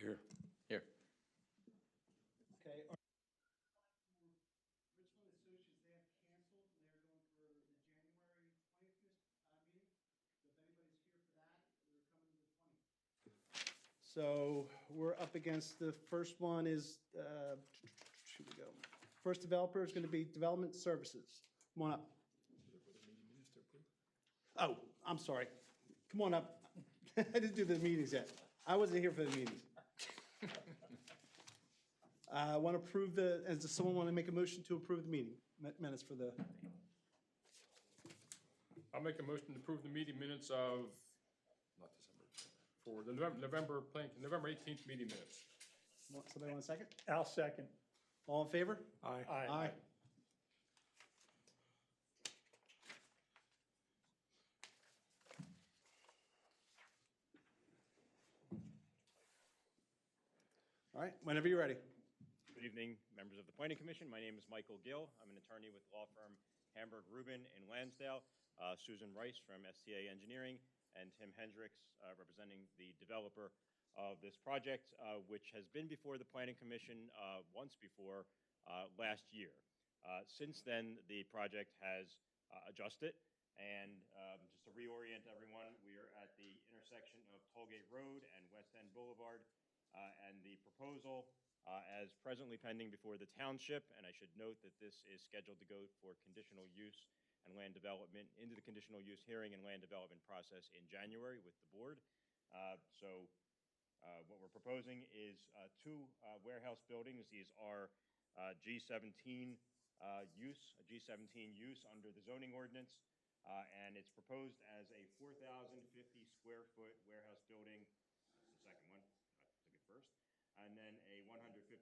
Here. Here. Okay. Richland Associates, they have canceled, and they're going for the January 20th meeting. So if anybody's here for that, they're coming to the 20th. So we're up against, the first one is, should we go? First developer is going to be Development Services. Come on up. Oh, I'm sorry. Come on up. I didn't do the meetings yet. I wasn't here for the meetings. I want to approve does someone want to make a motion to approve the meeting minutes for the? I'll make a motion to approve the meeting minutes of, for the November 18th meeting minutes. Somebody want a second? I'll second. All in favor? Aye. Aye. All right, whenever you're ready. Good evening, members of the Planning Commission. My name is Michael Gill. I'm an attorney with law firm Hamburg Rubin in Lansdale, Susan Rice from STA Engineering, and Tim Hendricks representing the developer of this project, which has been before the Planning Commission once before last year. Since then, the project has adjusted, and just to reorient everyone, we are at the intersection of Tollgate Road and West End Boulevard, and the proposal as presently pending before the township, and I should note that this is scheduled to go for conditional use and land development into the conditional use hearing and land development process in January with the board. What we're proposing is two warehouse buildings. These are G17 use under the zoning ordinance, and it's proposed as a 4,050 square foot warehouse building. That's the second one. I took it first. And then a 156,000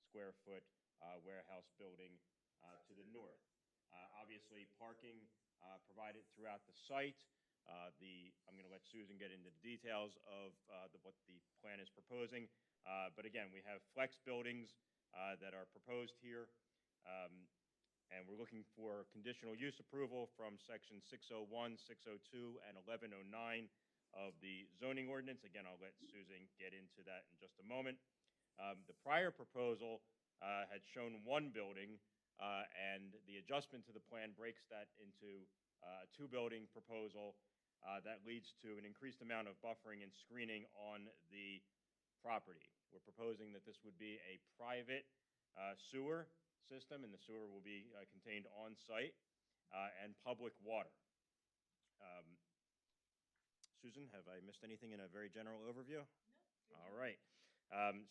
square foot warehouse building to the north. Obviously, parking provided throughout the site. I'm going to let Susan get into the details of what the plan is proposing. But again, we have flex buildings that are proposed here. And we're looking for conditional use approval from section 601, 602, and 1109 of the zoning ordinance. Again, I'll let Susan get into that in just a moment. The prior proposal had shown one building, and the adjustment to the plan breaks that into a two-building proposal that leads to an increased amount of buffering and screening on the property. We're proposing that this would be a private sewer system, and the sewer will be contained on site, and public water. Susan, have I missed anything in a very general overview? No. All right.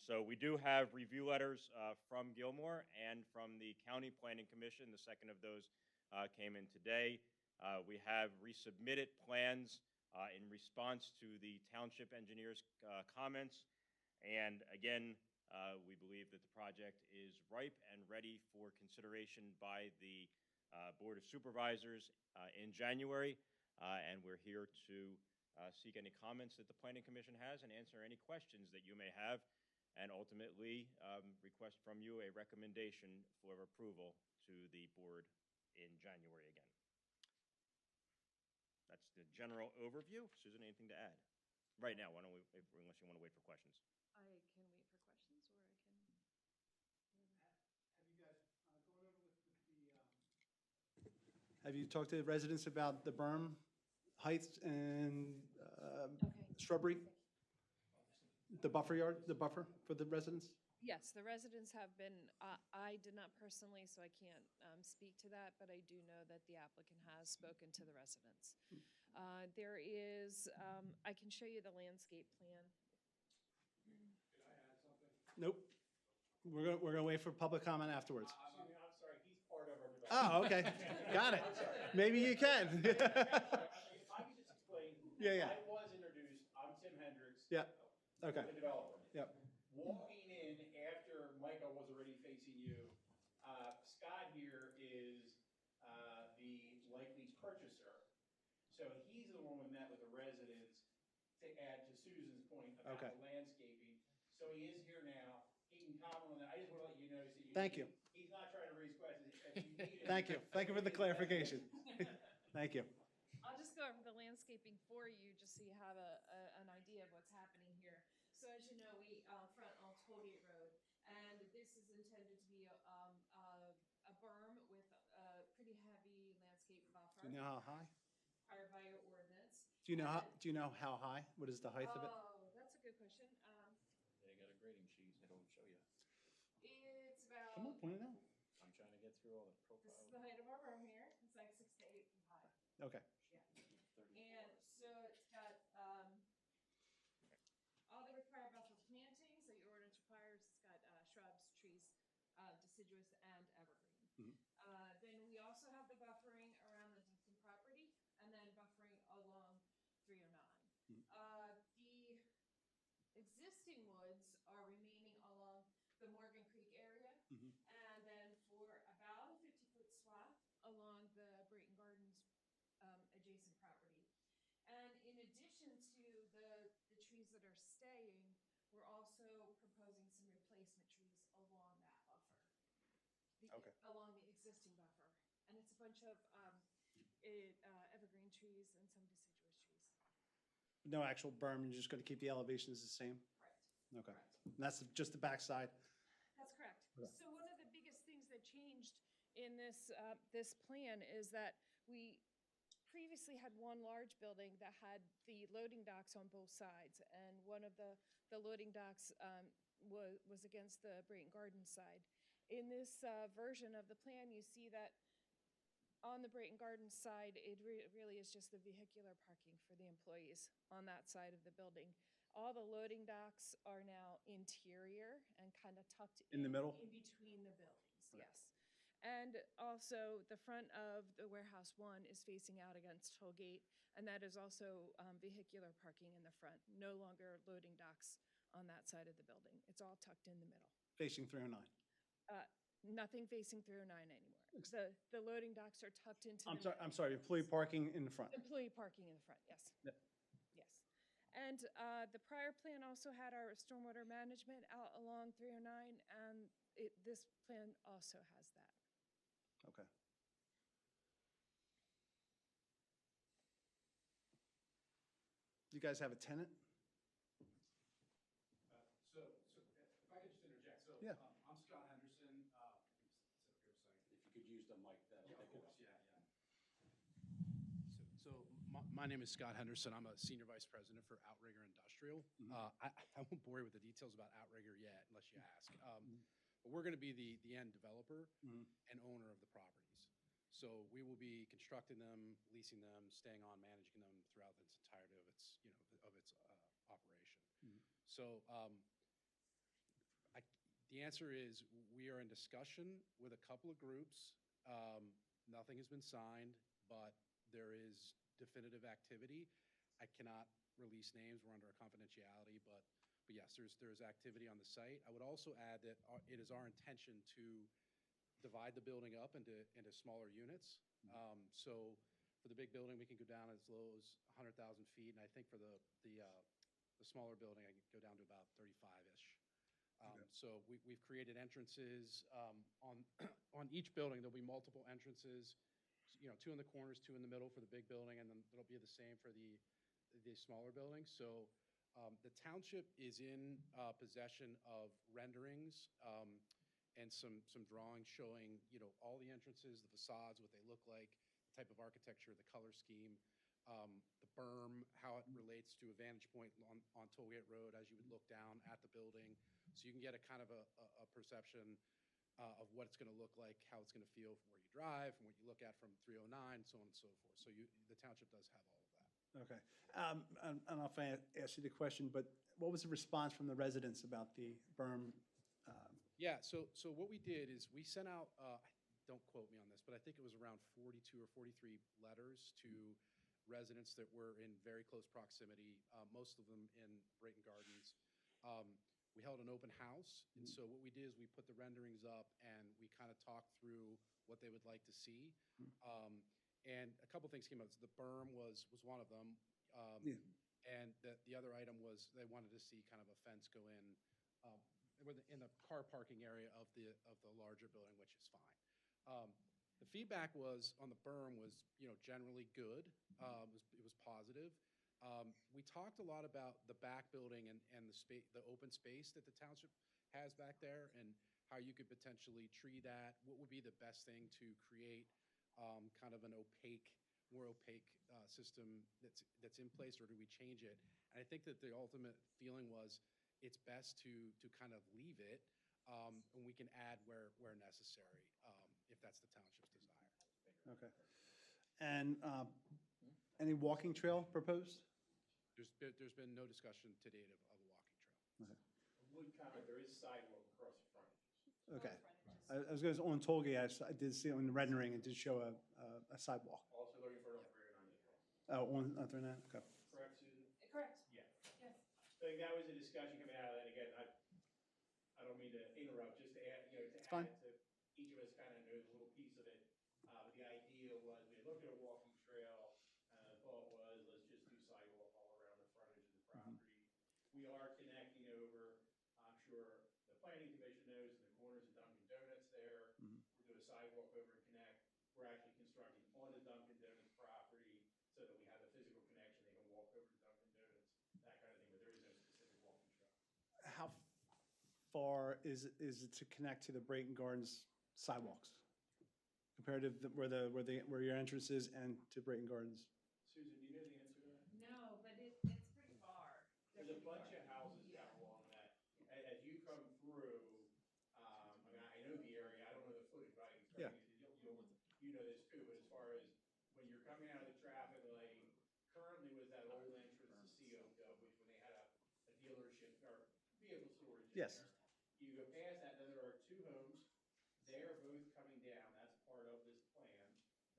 So we do have review letters from Gilmore and from the County Planning Commission. The second of those came in today. We have resubmitted plans in response to the township engineer's comments. And again, we believe that the project is ripe and ready for consideration by the Board of Supervisors in January. And we're here to seek any comments that the Planning Commission has and answer any questions that you may have, and ultimately request from you a recommendation for approval to the board in January again. That's the general overview. Susan, anything to add? Right now, why don't we, unless you want to wait for questions. I can wait for questions, or I can. Have you guys gone over with the? Have you talked to the residents about the berm heights and shrubbery? The buffer for the residents? Yes, the residents have been, I did not personally, so I can't speak to that, but I do know that the applicant has spoken to the residents. There is, I can show you the landscape plan. Can I add something? Nope. We're gonna wait for public comment afterwards. Excuse me, I'm sorry, he's part of our development. Oh, okay. Got it. Maybe you can. If I could just explain. Yeah. I was introduced, I'm Tim Hendricks. Yeah. Okay. The developer. Yep. Walking in after Michael was already facing you, Scott here is the likely purchaser. So he's the one we met with the residents to add to Susan's point about Okay. the landscaping. So he is here now. He can comment on that. I just want to let you know that Thank you. He's not trying to raise questions. If you need it, Thank you. Thank you for the clarification. Thank you. I'll just go over the landscaping for you, just so you have an idea of So as you know, we front on Tollgate Road, and this is intended to be a berm with a pretty heavy landscape buffer. Do you know how high? Required by your ordinance. Do you know And do you know how high? What is the height of it? Oh, that's a good question. They got a grading sheet, they don't show you. It's about. Come on, point it out. I'm trying to get through all the This profiles. is the height of our berm here. It's like 6 to 8 feet high. Okay. Yeah. 34. And so it's got all the required buffer plantings that your ordinance requires. It's got shrubs, trees, deciduous, and evergreen. Mhm. Then we also have the buffering around the Dixon property, and then buffering along 309. Mhm. The existing woods are remaining along the Morgan Creek area, Mhm. and then for about a 50-foot swath along the Brayton Gardens adjacent property. And in addition to the trees that are staying, we're also proposing some replacement trees along that buffer. Okay. Along the existing buffer. And it's a bunch of evergreen trees and some deciduous trees. No actual berm, you're just going to keep the elevations the same? Correct. Okay. Correct. And that's just the backside? That's correct. Okay. So one of the biggest things that changed in this, this plan is that we previously had one large building that had the loading docks on both sides. And one of the loading docks was against the Brayton Gardens side. In this version of the plan, you see that on the Brayton Gardens side, it really is just the vehicular parking for the employees on that side of the building. All the loading docks are now interior and kind of tucked In the middle? in between the buildings, Okay. yes. And also, the front of the Warehouse 1 is facing out against Tollgate, and that is also vehicular parking in the front. No longer loading docks on that side of the building. It's all tucked in the middle. Facing 309? Nothing facing 309 anymore. The loading docks are tucked into the I'm sorry, employee parking in the front? employee parking in the front, yes. Yep. Yes. And the prior plan also had our stormwater management out along 309, and this plan also has that. Okay. Do you guys have a tenant? So if I could just interject, so Yeah. I'm Scott Henderson. Set up here a second. If you could use the mic, that'll Yeah, pick of it course, up. yeah. So my name is Scott Henderson. I'm a senior vice president for Outrigger Industrial. I won't bore you with the details about Outrigger yet, unless you ask. But we're going to be the end developer and owner of the properties. So we will be constructing them, leasing them, staying on, managing them throughout its entirety of its, operation. So the answer is we are in discussion with a couple of groups. Nothing has been signed, but there is definitive activity. I cannot release names. We're under a confidentiality, but yes, there's activity on the site. I would also add that it is our intention to divide the building up into smaller units. So for the big building, we can go down as low as 100,000 feet, and I think for the smaller building, I can go down to about 35-ish. So we've created entrances on each building. There'll be multiple entrances. 2 in the corners, 2 in the middle for the big building, and then it'll be the same for the smaller building. So the township is in possession of renderings and some drawings showing, all the entrances, the facades, what they look like, the type of architecture, the color scheme, the berm, how it relates to a vantage point on Tollgate Road as you would look down at the building. So you can get a kind of a perception of what it's going to look like, how it's going to feel from where you drive, from what you look at from 309, so on and so forth. So the township does have all of that. Okay. I don't know if I asked you the question, but what was the response from the residents about the berm? Yeah, so what we did is we sent out, don't quote me on this, but I think it was around 42 or 43 letters to residents that were in very close proximity, most of them in Brayton Gardens. We held an open house, and so what we did is we put the renderings up and we kind of talked through what they would like to see. And a couple things came out. So the berm was one of them. And the other item was they wanted to see kind of a fence go in the car parking area of the larger building, which is fine. The feedback was on the berm was generally good. It was positive. We talked a lot about the back building and the open space that the township has back there and how you could potentially tree that. What would be the best thing to create kind of an more opaque system that's in place, or do we change it? And I think that the ultimate feeling was it's best to kind of leave it, and we can add where necessary, if that's the township's desire. Okay. And any walking trail proposed? There's been no discussion to date of a walking trail. Wood comment, there is sidewalk across the frontages. Okay. I was going to, on Tolgate, I did see on the rendering, it did show a sidewalk. Also looking for it on 309 as well. Oh, on 39, okay. Correct, Susan? Correct. Yeah. Yes. So I think that was a discussion coming out of that. Again, I don't mean to interrupt, just to add, to It's fine. add to, each of us kind of knows a little piece of it. But the idea was, we had looked at a walking trail, and the thought was, let's just do sidewalk all around the frontage of the property. We are connecting over, I'm sure the planning commission knows, in the corners of Dunkin' Donuts there. We'll do a sidewalk over and connect. We're actually constructing on the Dunkin' Donuts property so that we have a physical connection. They can walk over to Dunkin' Donuts, that kind of thing, but there is no specific walking trail. How far is it to connect to the Brayton Gardens sidewalks? Compared to where your entrance is and to Brayton Gardens? Susan, do you know the answer to that? No, but it's pretty far. There's a bunch of houses down along that. As you come through, I mean, I know the area, I don't know the footage, but I can tell Yeah. you know this too, but as far as when you're coming out of the traffic light, currently was that old entrance to Seoco, which when they had a dealership or vehicle storage in Yes. there. You go past that, then there are two homes. They are both coming down. That's part of this plan.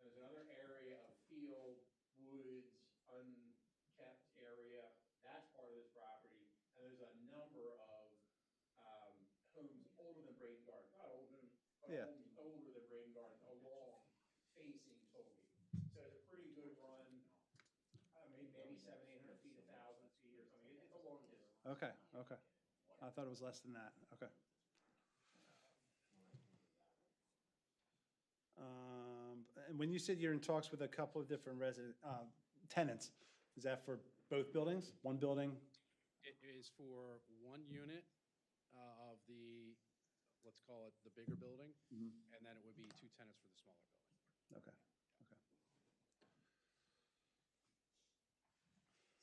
There's another area of field, woods, unkept area. That's part of this property. And there's a number of homes older than Brayton Gardens, not old, but Yeah. older than Brayton Gardens, along facing Tolgate. So it's a pretty good run. Maybe 700, 800 feet, 1,000 feet or something. It's a long distance. Okay, okay. I thought it was less than that, okay. And when you said you're in talks with a couple of different tenants, is that for both buildings? One building? It is for one unit of the, let's call it the bigger building, and then it would be two tenants for the smaller building. Okay, okay.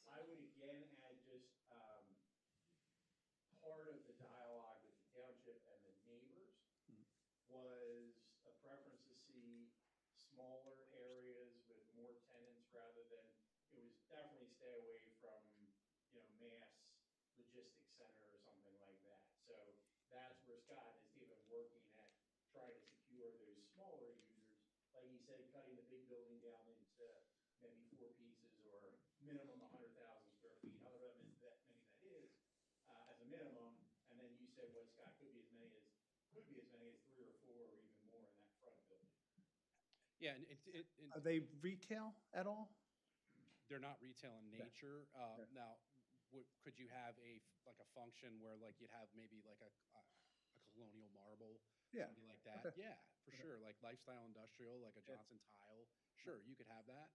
I would again add just part of the dialogue with the township and the neighbors was a preference to see smaller areas with more tenants rather than, it was definitely stay away from, mass logistics center or something like that. So that's where Scott and his team have been working at trying to secure those smaller users. Like he said, cutting the big building down into maybe 4 pieces or minimum 100,000 square feet, however many that is, as a minimum. And then you said, what Scott, could be as many as 3 or 4 or even more in that front building. Yeah, and Are they retail at all? they're not retail in nature. Now, could you have a function where you'd have maybe a colonial marble, Yeah. something like that? Okay. Yeah, for sure. Like lifestyle industrial, like a Johnson Tile. Sure, you could have that.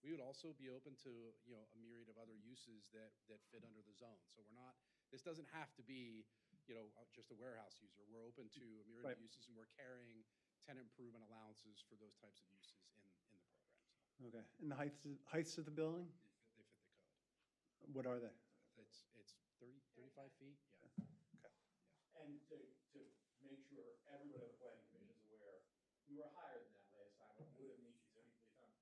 We would also be open to a myriad of other uses that fit under the zone. So this doesn't have to be just a warehouse user. We're open to a myriad of uses, and we're carrying tenant improvement allowances for those types of uses in the program. So Okay, and the heights of the building? they fit the code. What are they? It's 35 feet, yeah. Okay. And to make sure everyone at the planning commission is aware, we were higher than that last time, but would have needed zoning police time.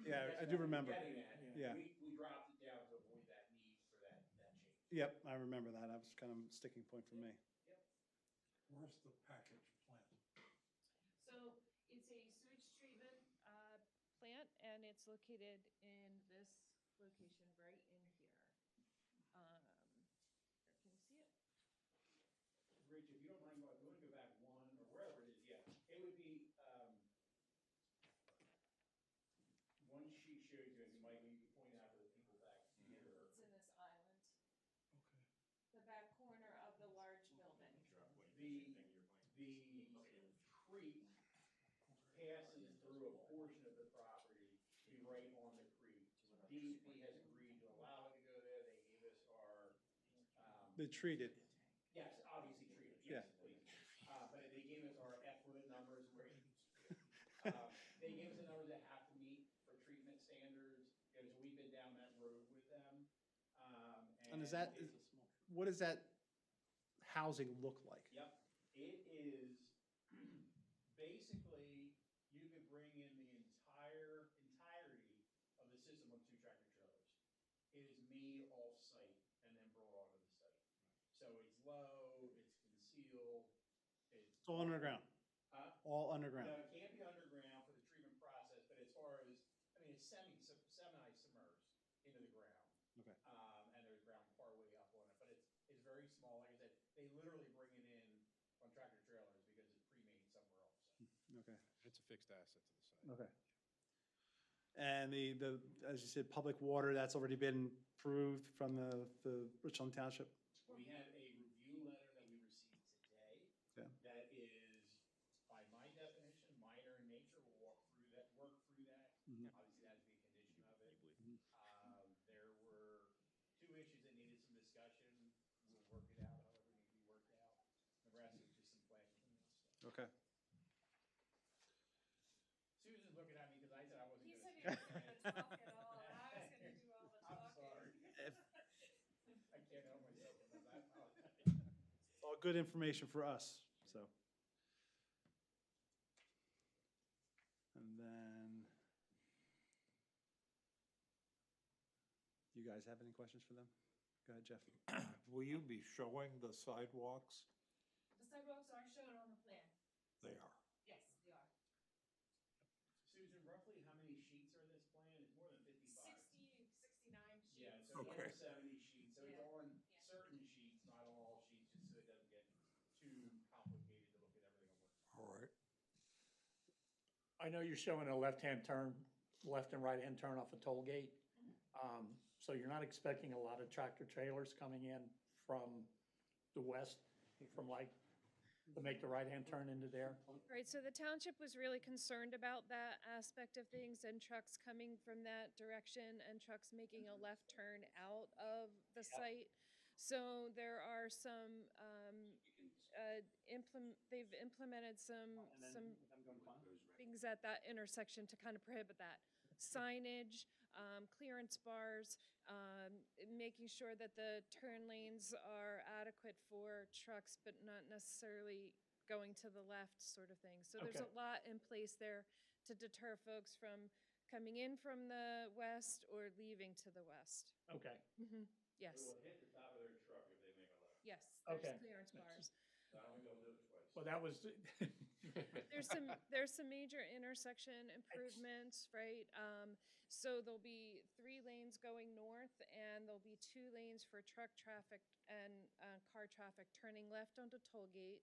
Yeah, That's I do what we're remember. getting at. Yeah. We dropped it down to avoid that need for that change. Yep, I remember that. That was kind of a sticking point for me. Where's the package plant? So it's a sewage treatment plant, and it's located in this location right in here. Can you see it? Rich, if you don't mind, we want to go back one, or wherever it is, yeah. It would be, one sheet shows you, and Mike, you can point out to the people back here. It's in this island, Okay. the back corner of the large building. The creek passes through a portion of the property, to be right on the creek. DEP has agreed to They treated. Yes, obviously treated, Yeah. yes, please. But they gave us our effluent numbers where, they gave us the numbers that have to meet for treatment standards. You know, so we've been down that road with them. And is that, it's- what does that housing look like? Yep, it is, basically, you could bring in the entirety of the system on 2 tractor trailers. It is made off-site and then brought onto the site. So it's low, it's concealed, It's all underground. Huh? All underground. No, it can't be underground for the treatment process, but as far as, I mean, it's semi-submerged into the ground. Okay. And there's ground part way up on it, but it's very small. Like I said, they literally bring it in on tractor trailers because it's pre-made somewhere else. Okay. It's a fixed asset to the site. Okay. And the, as you said, public water, that's already been approved from the Richland Township? We have a review letter that we received today. Okay. That is, by my definition, minor in nature. We'll work through that. Mhm. Obviously, that is the condition of it. Mhm. There were 2 issues that needed some discussion. We'll work it out however it needs to be worked out. The rest is just some plan cleanup stuff. Okay. Susan's looking at me because I said I wasn't He gonna said speak. he wasn't gonna talk at all, and I was gonna do all the I'm talking. sorry. If- I can't help myself with that. I apologize. It's all good information for us, so. And then, you guys have any questions for them? Go ahead, Jeff. Will you be showing the sidewalks? The sidewalks are shown on the plan. They are. Yes, they are. Susan, roughly how many sheets are in this plan? It's more than 55. 69 sheets. Yeah, so it's Okay. over 70 sheets, so it's Yeah. on Yeah. certain sheets, not on all sheets, just so it doesn't get too complicated to look at everything on one. All right. I know you're showing a left-hand turn, left and right-hand turn off a toll gate. So you're not expecting a lot of tractor trailers coming in from the west, from like, to make the right-hand turn into there? Right, so the township was really concerned about that aspect of things and trucks coming from that direction and trucks making a left turn out of the site. So there are some, they've implemented some things at that intersection to kind of prohibit that. Signage, clearance bars, making sure that the turn lanes are adequate for trucks, but not necessarily going to the left sort of thing. So there's a Okay. lot in place there to deter folks from coming in from the west or leaving to the west. Okay, Yes, It will hit the top of their truck if they make a left. yes, there's Okay. clearance bars. So I don't think they'll do it twice. well, that was, There's some major intersection improvements, right? So there'll be 3 lanes going north, and there'll be 2 lanes for truck traffic and car traffic turning left onto Tollgate.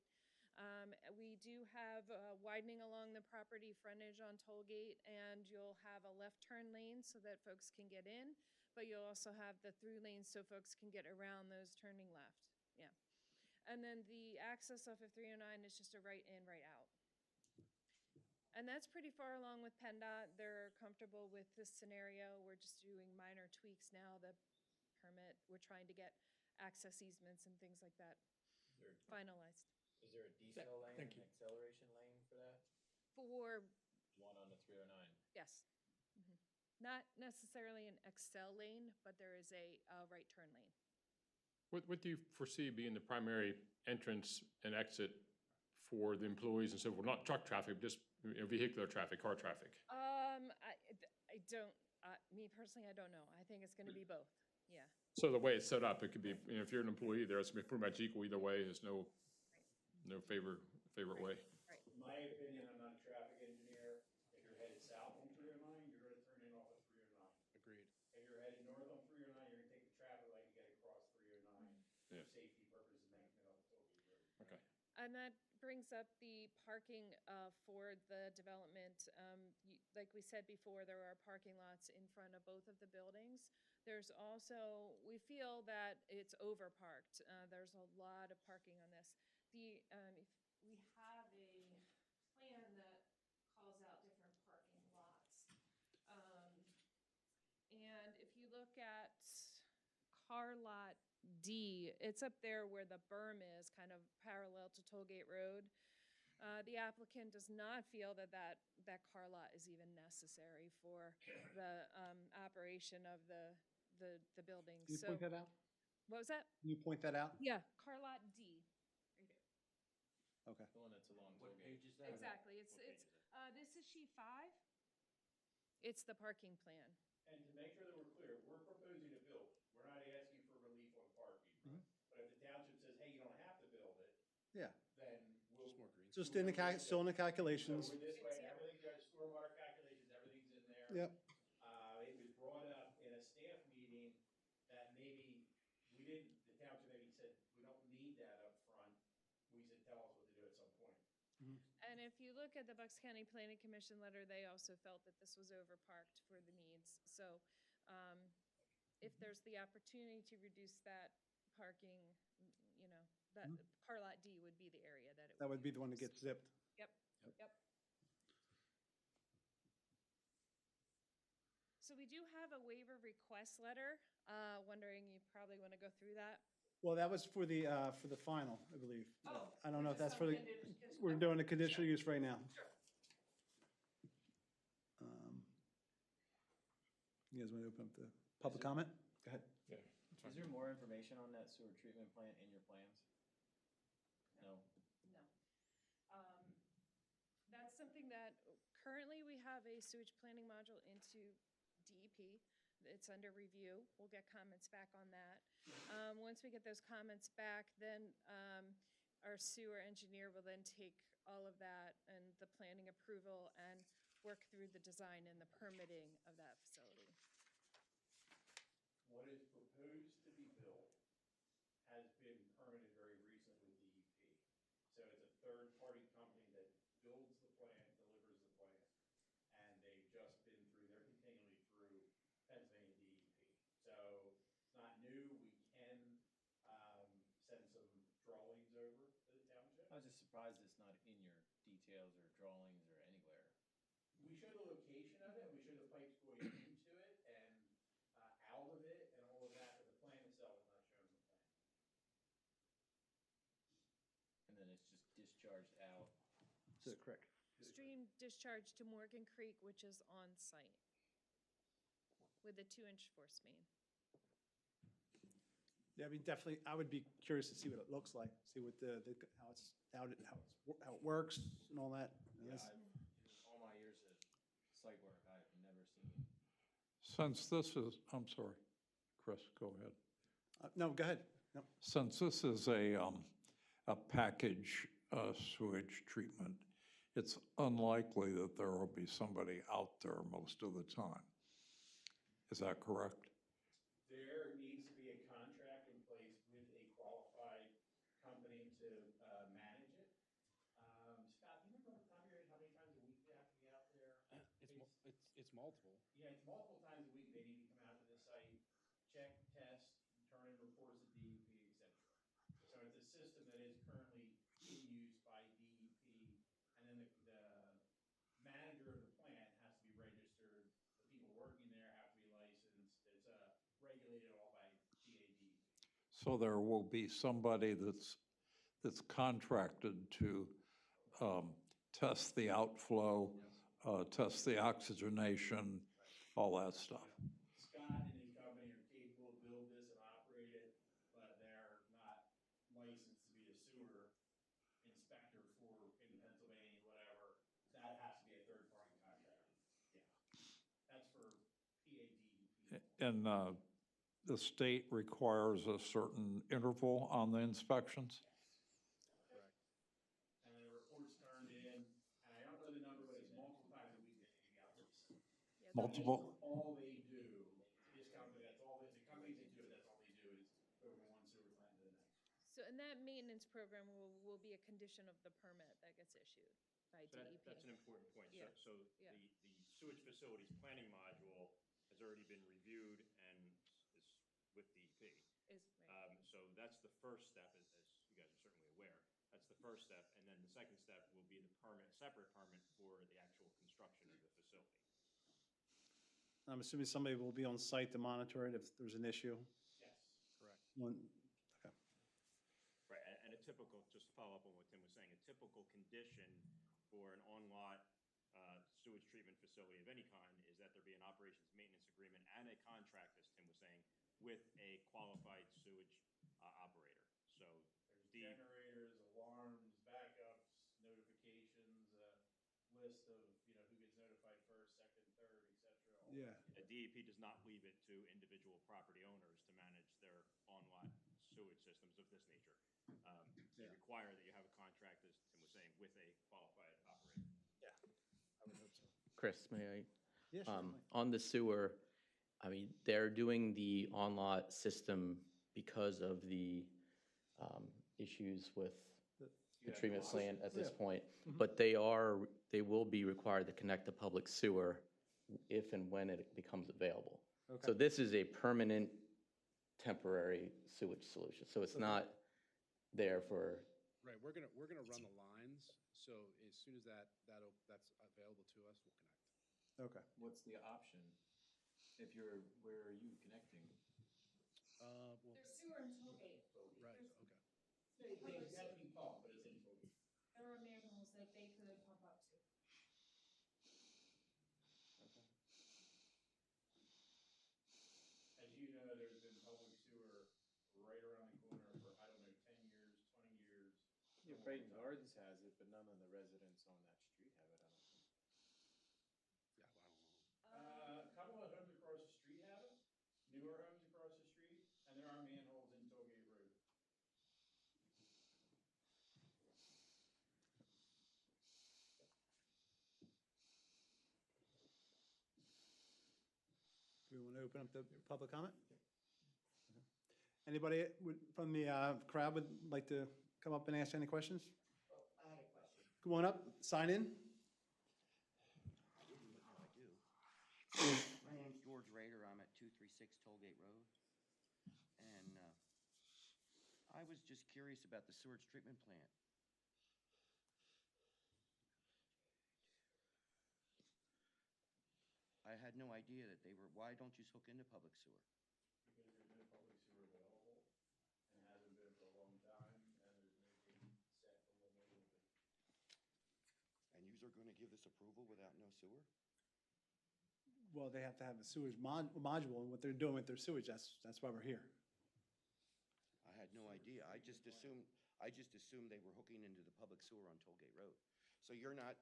We do have widening along the property frontage on Tollgate, and you'll have a left turn lane so that folks can get in, but you'll also have the through lanes so folks can get around those turning left. Yeah. And then the access off of 309 is just a right in, right out. And that's pretty far along with PennDOT. They're comfortable with this scenario. We're just doing minor tweaks now. The permit, we're trying to get access easements and things like that finalized. Is there a decel lane Thank and you. acceleration lane for that? For, One on the 309. yes. Not necessarily an Excel lane, but there is a right turn lane. What do you foresee being the primary entrance and exit for the employees and so forth? Not truck traffic, just vehicular traffic, car traffic? I don't, me personally, I don't know. I think it's gonna be both, yeah. So the way it's set up, it could be, if you're an employee there, it's pretty much equal either way. There's no favorite way. Right. In my opinion, I'm not a traffic engineer. If you're headed south on 309, you're gonna turn in off of 309. Agreed. If you're headed north on 309, you're gonna take the traffic light and get across 309 for Yeah. safety purposes and making it off the Tollgate Road. Okay. And that brings up the parking for the development. Like we said before, there are parking lots in front of both of the buildings. There's also, we feel that it's overparked. There's a lot of parking on this. If we have a plan that calls out different parking lots. And if you look at car lot D, it's up there where the berm is, kind of parallel to Tollgate Road. The applicant does not feel that that car lot is even necessary for the operation of the building. Can you So, point that out? what was that? Can you point that out? Yeah, car lot D, right here. Okay. The one that's along What Tollgate. page is that? Exactly, What page is it? this is sheet 5. It's the parking plan. And to make sure that we're clear, we're proposing to build. We're not asking for relief on parking. Mhm. But if the township says, hey, you don't have to build it, Yeah. then we'll. Just more green. Just in the still in the calculations. So we're this way, Yeah. everything's got stormwater calculations, everything's in there. Yep. It was brought up in a staff meeting that maybe we didn't, the township maybe said, we don't need that up front. We said, tell us what to do at some point. And if you look at the Bucks County Planning Commission letter, they also felt that this was overparked for the needs. So if there's the opportunity to reduce that parking, you know, that car lot D would be the area that it That would be the one that used. gets zipped. Yep, yep. So we do have a waiver request letter. Wondering, you probably want to go through that? Well, that was for the final, I believe. Oh, I don't know if which is that's for the, something that- we're doing a conditional use right now. Sure. You guys want to open up the public comment? Go ahead. Yeah. Is there more information on that sewer treatment plant in your plans? No? No. That's something that currently we have a sewage planning module into DEP. It's under review. We'll get comments back on that. Once we get those comments back, then our sewer engineer will then take all of that and the planning approval and work through the design and the permitting of that facility. What is proposed to be built has been permitted very recently with DEP. So it's a third-party company that builds the plant, delivers the plant, and they've just been through, they're continually through Pennsylvania DEP. So it's not new, we can send some drawings over to the township. I was just surprised it's not in your details or drawings or anywhere. We show the location of it, we show the pipes going into it and out of it and all of that, but the plan itself is not shown in the plan. And then it's just discharged out. To the creek. Stream discharge to Morgan Creek, which is on site with a 2-inch force main. Yeah, I mean, definitely, I would be curious to see what it looks like, see what how it works and all that. And Yeah, this- in all my years of site work, I've never seen. Since this is, I'm sorry, Chris, go ahead. No, go ahead. No. Since this is a package sewage treatment, it's unlikely that there will be somebody out there most of the time. Is that correct? There needs to be a contract in place with a qualified company to manage it. Scott, do you remember off the top of your head how many times a week they have to be out there? It's multiple. Yeah, it's multiple times a week they need to come out to the site, check, test, turn in reports to DEP, et cetera. So it's a system that is currently in use by DEP, and then the manager of the plant has to be registered. The people working there have to be licensed. It's regulated all by DAD. So there will be somebody that's contracted to test the outflow, test the oxygenation, all that stuff. Scott and his company are capable of build this and operate it, but they're not licensed to be a sewer inspector in Pennsylvania, whatever. That has to be a third-party contractor. Yeah. That's for PADEP. And the state requires a certain interval on the inspections? Correct. And then the report's turned in, and I don't know the number, but it's multiple times a week they need to be out there. Yeah, Multiple? All they do, this company, that's all, the companies that do it, that's all they do is go from one sewer plant to the next. So, and that maintenance program will be a condition of the permit that gets issued by So DEP. that's an important point. Yeah. So Yeah. the sewage facilities planning module has already been reviewed and is with DEP. Right. So that's the first step, as you guys are certainly aware. That's the first step, and then the second step will be the permit, separate permit for the actual construction of the facility. I'm assuming somebody will be on site to monitor it if there's an issue. Yes. Correct. typical, just to follow up on what Tim was saying, a typical condition for an on-lot sewage treatment facility of any kind is that there be an operations maintenance agreement and a contract, as Tim was saying, with a qualified sewage operator. So There's generators, alarms, backups, notifications, list of, who gets notified first, second, third, et cetera. all Yeah. that. a DEP does not leave it to individual property owners to manage their on-lot sewage systems of this nature. They Yeah. require that you have a contract, as Tim was saying, with a qualified operator. I would hope so. Chris, may I? Yeah, sure. Mike. On the sewer, I mean, they're doing the on-lot system because of the issues with the treatment plant at this Yeah. point. But they will be required to connect to public sewer if and when it becomes available. So Okay. this is a permanent, temporary sewage solution. So it's not there for, Right, we're gonna run the lines, so as soon as that's available to us, we'll connect. Okay. What's the option? Where are you connecting? Well, There's sewer and tollgate. right, okay. They definitely pump, but it's in total. There are manholes that they could pump up to. As you know, there's been public sewer right around the corner for, I don't know, 10 years, 20 years. Yeah, Brighton Gardens has it, but none of the residents on that street have it, I don't think. Yeah, well, I don't know. A couple of homes across the street have it, newer homes across the street, and there are manholes in Tollgate Road. Do we want to open up the public comment? Anybody from the crowd would like to come up and ask any questions? I had a question. Come on up, sign in. I do. My name's George Rader. I'm at 236 Tollgate Road. And I was just curious about the sewage treatment plant. I had no idea that why don't you just hook into public sewer? Because there's no public sewer available, and hasn't been for a long time, and there's no date set for when there will be. And yous are gonna give this approval without no sewer? Well, they have to have a sewage module, and what they're doing with their sewage, that's why we're here. I had no idea. I just assumed they were hooking into the public sewer on Tollgate Road. So you're not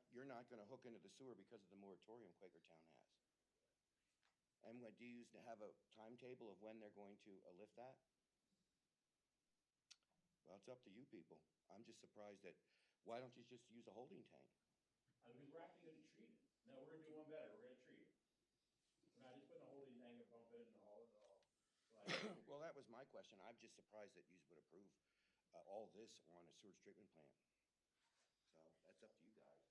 gonna hook into the sewer because of the moratorium Quakertown has? And do you have a timetable of when they're going to lift that? Well, it's up to you people. I'm just surprised that, why don't you just use a holding tank? Because we're actually gonna treat it. No, we're gonna do one better, we're gonna treat it. We're not just putting a holding tank and pump it and haul it off. Well, that was my question. I'm just surprised that you would approve all this on a sewage treatment plant. So that's up to you guys.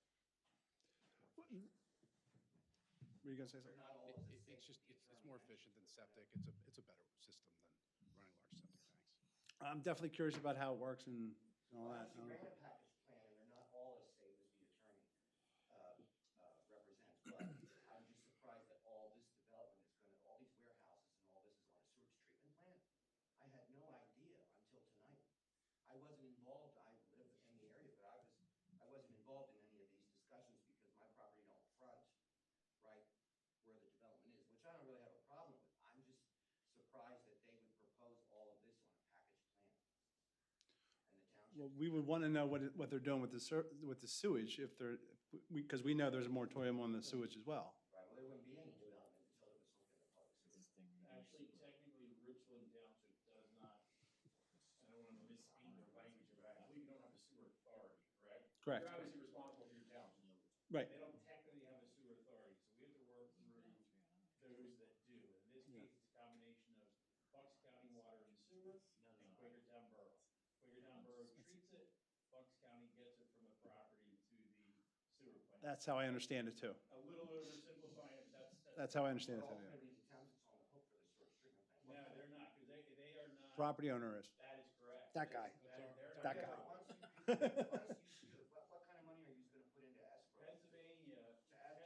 Were you gonna say something? Not all is a It's safety just, it's concern, more right? efficient than septic. It's a better system than running large septic tanks. I'm definitely curious about how it works and all Well, that. actually, ran a package plan, and they're not all as safe as the attorney represents, but I'm just surprised that all this development is all these warehouses and all this is on a sewage treatment plant. I had no idea until tonight. I wasn't involved, I live in the area, but I wasn't involved in any of these discussions because my property don't front right where the development is, which I don't really have a problem with. I'm just surprised that they would propose all of this on a package plan. And the township. Well, we would want to know what they're doing with the sewage if because we know there's a moratorium on the sewage as well. Right, well, there wouldn't be any development until it was hooked into public sewer. Actually, technically, Richland Township does not, I don't want to misspeak the language of it, I believe you don't have a sewer authority, correct? Correct. You're obviously responsible for your township. Right. They don't technically have a sewer authority, so we have to work through those that do. In this case, it's a combination of Bucks County Water and Sewer and Quakertown Borough. Quakertown Borough treats it, Bucks County gets it from the property to the sewer plant. That's how I understand it too. A little oversimplifying it, but That's how I understand it Well, too. I Yeah. mean, the township's on the hook for the sewage treatment plant. No, they're not, because they are not. Property owner is. That is correct. That guy. They're That not- guy. What kind of money are you gonna put into escrow Pennsylvania,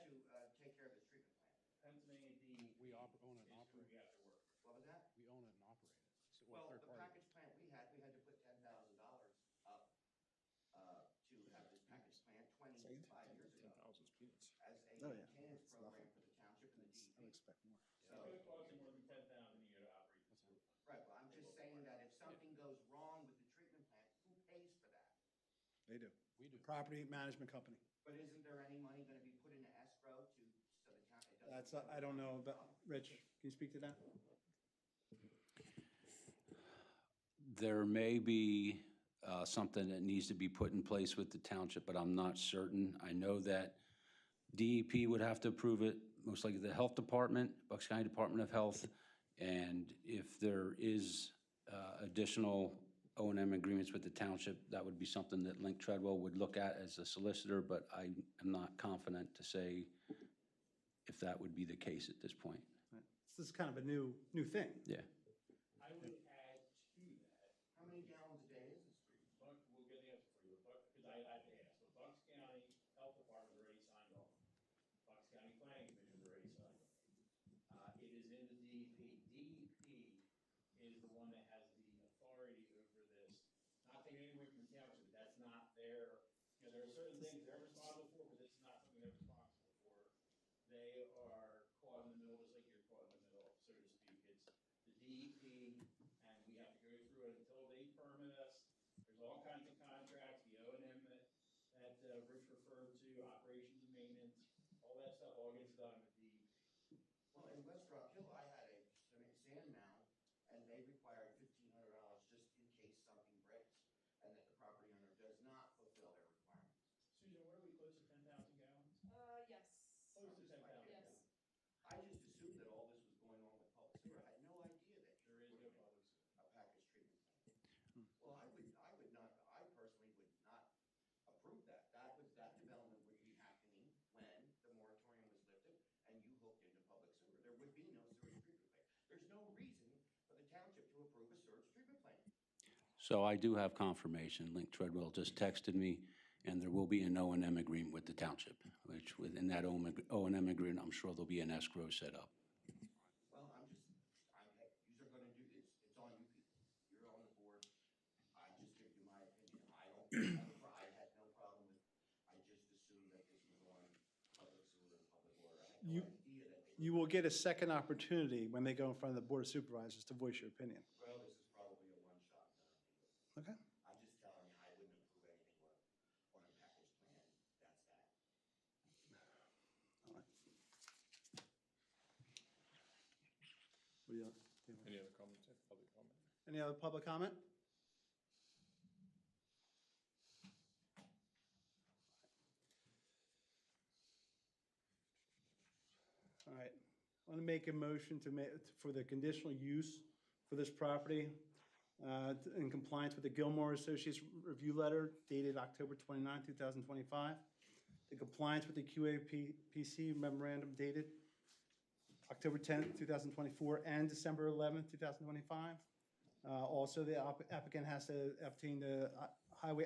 to take care of this treatment plant? Pennsylvania DEP We own it and is who operate we it. have to work with. What was that? We own it and operate it. So we're Well, third the party. package plant we had to put $10,000 up as a Oh, yeah. maintenance It's program nothing. for the township and the I DEP. would expect more. It's gonna cost you more than 10,000 a year to operate the sewer plant. Right, well, I'm just saying that if something goes wrong with the treatment plant, who pays for that? They do. We do. Property management company. But isn't there any money gonna be put into escrow to, so the town, it doesn't? That's, I don't know, but, Rich, can you speak to that? There may be something that needs to be put in place with the township, but I'm not certain. I know that DEP would have to approve it, most likely the Health Department, Bucks County Department of Health. And if there is additional O&M agreements with the township, that would be something that Link Treadwell would look at as a solicitor, but I am not confident to say if that would be the case at this point. Right. This is kind of a new thing. Yeah. I would add to that, How many gallons a day is this treatment? Buck, we'll get the answer for you, but, because I had to ask, but Bucks County Health Department's already signed off. Bucks County Planning Commission's already signed off. It is in the DEP. DEP is the one that has the authority over this. Not taking anything away from the township, but that's not their, there are certain things they're responsible for, but this is not something they're responsible for. They are caught in the middle, just like you're caught in the middle, so to speak. It's the DEP, and we have to go through it until they permit us. There's all kinds of contracts, the O&M that Rich referred to, operations and maintenance, all that stuff all gets done with DEP. Well, in West Rock Hill, I had a sand mound, and they required $1,500 just in case something breaks, and that the property owner does not fulfill their requirements. Susan, what are we, close to 10,000 gallons? Yes. Close to 10,000 Yes. gallons. I just assumed that all this was going on with public sewer. I had no idea that There you is were no putting public sewer. a package treatment plant. Well, I personally would not approve that. That development would be happening when the moratorium was lifted and you hooked into public sewer. There would be no sewage treatment plant. There's no reason for the township to approve a sewage treatment plant. So I do have confirmation. Link Treadwell just texted me, and there will be an O&M agreement with the township, which within that O&M agreement, I'm sure there'll be an escrow set up. Well, yous are gonna do, it's on you people. You're on the board. I'm just giving you my opinion. I had no problem with, I just assumed that this was on public sewer and public water. I had no idea that they You will get a second opportunity when they go in front of the Board of Supervisors to voice your opinion. well, this is probably a one-shot done deal. Okay. I'm just telling you, I wouldn't approve anything on a package plan. That's that. All right. What do you- Any other comments, public comment? Any other public comment? All right, I want to make a motion for the conditional use for this property in compliance with the Gilmore Associates review letter dated October 29, 2025. The compliance with the QAPC memorandum dated October 10th, 2024, and December 11th, 2025. Also, the applicant has to obtain the highway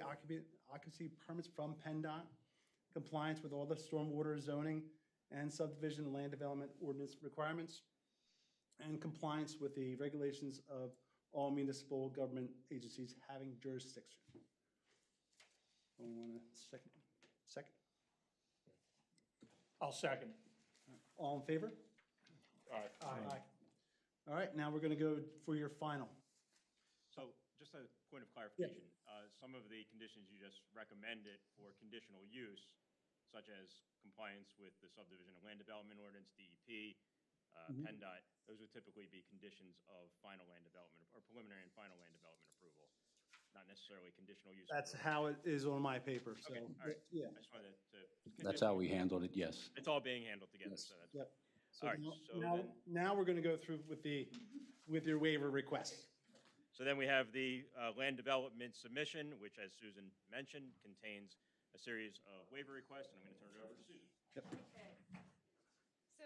occupancy permits from PennDOT, compliance with all the stormwater zoning and subdivision land development ordinance requirements, and compliance with the regulations of all municipal government agencies having jurisdiction. I want a second. Second? I'll second. All in favor? All right. Aye. All right, now we're going to go for your final. So just a point of clarification, some of the conditions you just recommended for conditional use, such as compliance with the subdivision and land development ordinance, DEP, PennDOT, those would typically be conditions of final land development or preliminary and final land development approval, not necessarily conditional use. That's approval. how it is on my paper, so. Okay, all right. Yeah. I just wanted to. That's how we handled it, yes. It's all being handled together, Yes. so that's. Yep. All right, so then. Now we're going to go through with your waiver request. So then we have the land development submission, which, as Susan mentioned, contains a series of waiver requests, and I'm going to turn it over to Susan. Okay. So,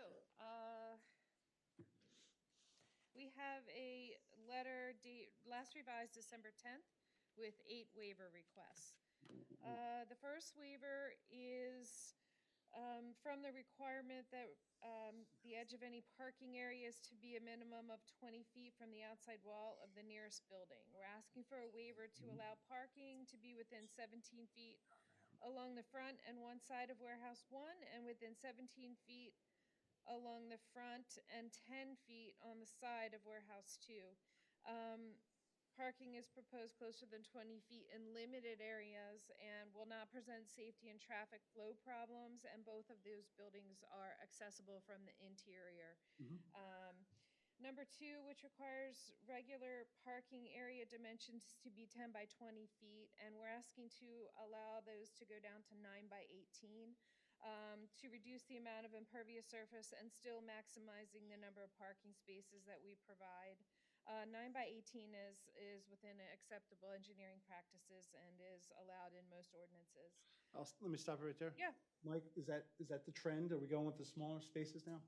we have a letter last revised December 10th with 8 waiver requests. The first waiver is from the requirement that the edge of any parking area is to be a minimum of 20 feet from the outside wall of the nearest building. We're asking for a waiver to allow parking to be within 17 feet along the front and one side of warehouse 1, and within 17 feet along the front and 10 feet on the side of warehouse 2. Parking is proposed closer than 20 feet in limited areas and will not present safety and traffic flow problems, and both of those buildings are accessible from the interior. Number 2, which requires regular parking area dimensions to be 10 by 20 feet, and we're asking to allow those to go down to 9 by 18 to reduce the amount of impervious surface and still maximizing the number of parking spaces that we provide. 9 by 18 is within acceptable engineering practices and is allowed in most ordinances. Let me stop you right there. Yeah. Mike, is that the trend? Are we going with the smaller spaces now?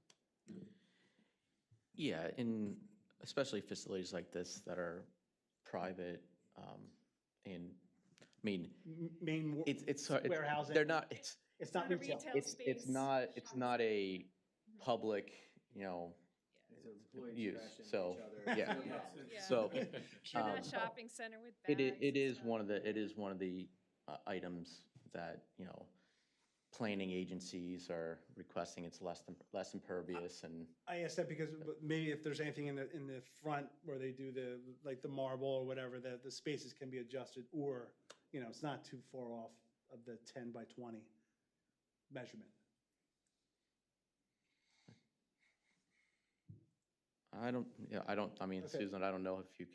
Yeah, in especially facilities like this that are private, and, I mean, Main it's warehousing. they're not, It's not a retail. retail it's space. not a public, you know, So employees use, crash into so, each other. yeah. Yeah. So, They're not shopping center with it bags. it and is stuff. one of the items that, you know, planning agencies are requesting. It's less impervious and, I asked that because maybe if there's anything in the front where they do like the marble or whatever, that the spaces can be adjusted, or, you know, it's not too far off of the 10 by 20 measurement. I mean, Okay. Susan, I don't know if you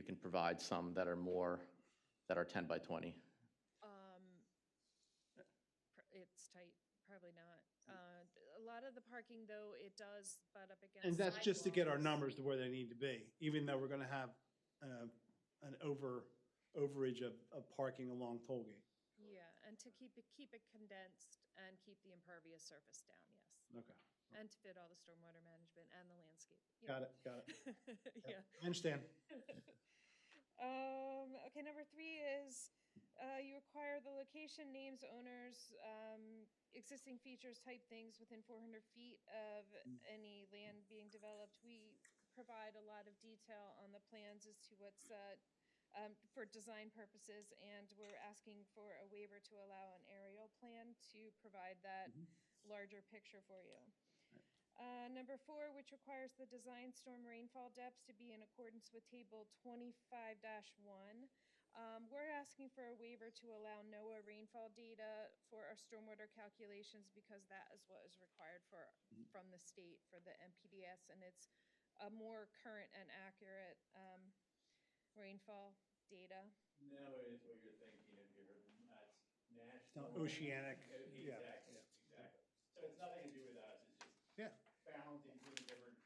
can provide some that are 10 by 20. It's tight, probably not. A lot of the parking, though, it does butt up against And that's just to get our sidewalks. numbers to where they need to be, even though we're gonna have an overage of parking along Tollgate. Yeah, and to keep it condensed and keep the impervious surface down, yes. Okay. And to fit all the stormwater management and the landscape. Got it. Yeah. I understand. Okay, number 3 is, you require the location, names, owners, existing features, type things within 400 feet of any land being developed. We provide a lot of detail on the plans as to what's, for design purposes, and we're asking for a waiver to allow an aerial plan to provide that larger picture for you. Number 4, which requires the design storm rainfall depths to be in accordance with table 25-1. We're asking for a waiver to allow NOAA rainfall data for our stormwater calculations because that is what is required from the state for the MPDS, and it's a more current and accurate rainfall data. No, is what you're thinking if you're, that's It's national. not oceanic. Exactly, Yeah. exactly. So it's nothing to do with us, it's just Yeah. balancing through the different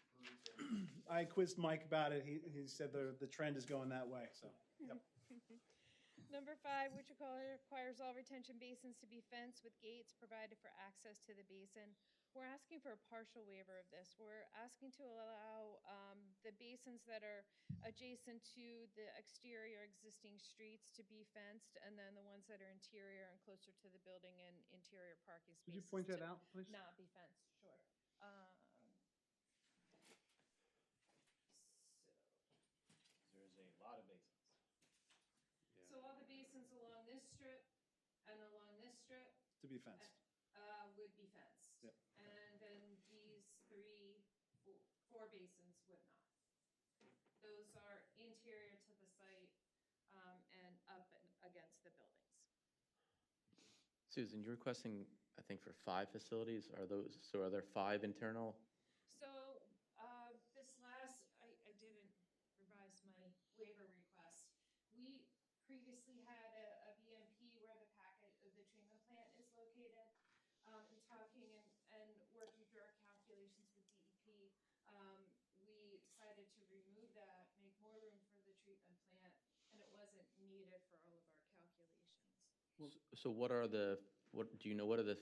groups. I quizzed Mike about it. He said the trend is going that way, so. Yep. Number 5, which requires all retention basins to be fenced with gates provided for access to the basin. We're asking for a partial waiver of this. We're asking to allow the basins that are adjacent to the exterior existing streets to be fenced, and then the ones that are interior and closer to the building and interior parking Could spaces. you point that to out, please? Not be fenced, sure. There's a lot of basins. So all the basins along this strip and along this strip To be fenced. would be fenced. Yep. And then these 4 basins would not. Those are interior to the site and up against the buildings. Susan, you're requesting, I think, for 5 facilities. Are there 5 internal? So this last, I didn't revise my waiver request. We previously had a BMP where the treatment plant is located. In talking and working through our calculations with DEP, we decided to remove that, make more room for the treatment plant, and it wasn't needed for all of our calculations. So what do you know, what are the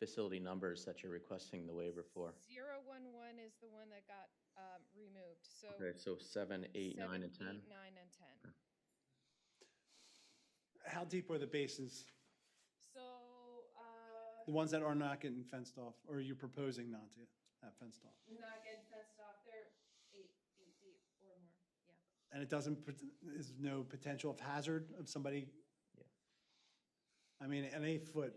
facility numbers that you're requesting the waiver for? 011 is the one that got removed, so. Okay, so 7, 8, 9, and 10? 7, 8, 9, and 10. How deep are the basins? So, The ones that are not getting fenced off, or are you proposing not to have fenced off? not getting fenced off, they're 8 deep or more, yeah. And it doesn't, is no potential of hazard of somebody? I mean, an 8-foot,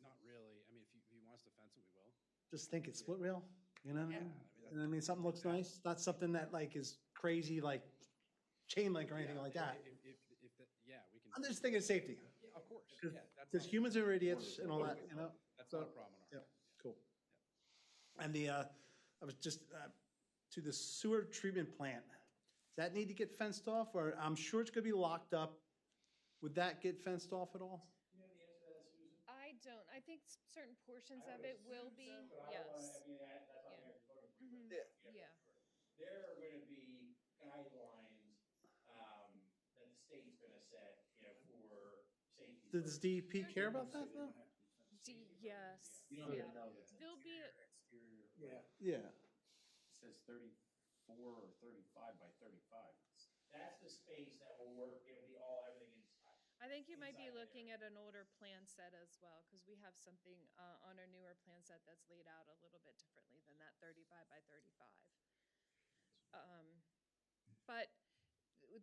Not really. I mean, if he wants to fence it, we will. just think it's split rail, you know what I mean? Yeah, And I mean, something looks nice, not something that like is crazy, like chain link or anything like that. Yeah, we can. I'm just thinking of safety, Yeah, of course. because, Yeah, that's because not, humans are idiots and all that, you know? that's not a problem on our Yep, cool. And I was just, to the sewer treatment plant, does that need to get fenced off, or I'm sure it's gonna be locked up? Would that get fenced off at all? You know the answer to that, Susan? I don't, I think certain portions I of would it will assume be, so, but I don't wanna, yes. I mean, that's not Yeah. the answer you're looking for. Mhm. but Yeah. sure. There are gonna be guidelines, that the state's gonna set, you know, for safety. Does DEP care about that, though? Yes, You don't yeah. even know if it's There'll be, exterior. Yeah. Yeah. It says 34 or 35 by 35. That's the space that will work, it'll be all, everything inside. I think you might be Inside there. looking at an older plan set as well, because we have something on our newer plan set that's laid out a little bit differently than that 35 by 35. But